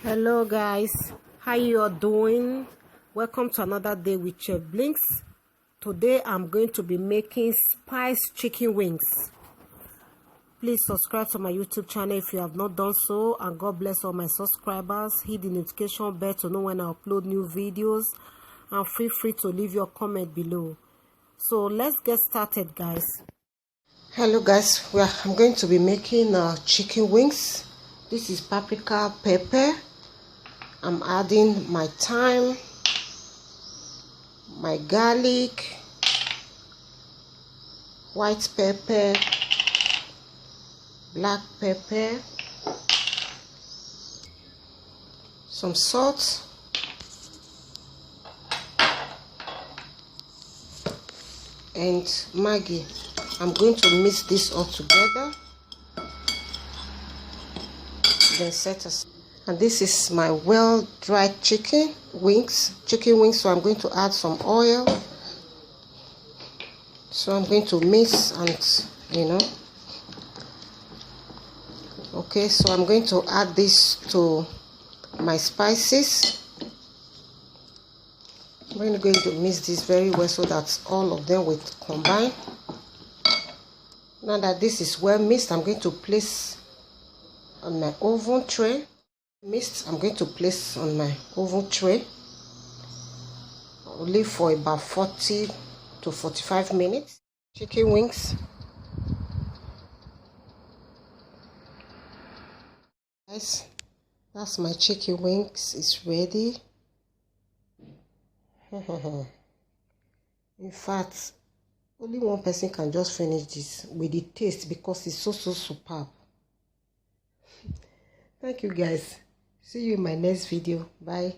Hello guys, how you all doing? Welcome to another day with Chef Blinks. Today I'm going to be making spiced chicken wings. Please subscribe to my YouTube channel if you have not done so, and God bless all my subscribers. Hit the notification bell to know when I upload new videos, and feel free to leave your comment below. So let's get started, guys. Hello guys, I'm going to be making chicken wings. This is paprika, pepper. I'm adding my thyme, my garlic, white pepper, black pepper, some salt, and Maggi. I'm going to mix this all together, then set aside. And this is my well-dried chicken wings. So I'm going to add some oil. So I'm going to mix and okay, so I'm going to add this to my spices. I'm going to mix this very well so that all of them will combine. Now that this is well mixed, I'm going to place on my oven tray. I'm going to place on my oven tray. I'll leave for about 40 to 45 minutes. Chicken wings. Guys, that's my chicken wings. It's ready. In fact, only one person can just finish this with the taste because it's so superb. Thank you guys. See you in my next video. Bye.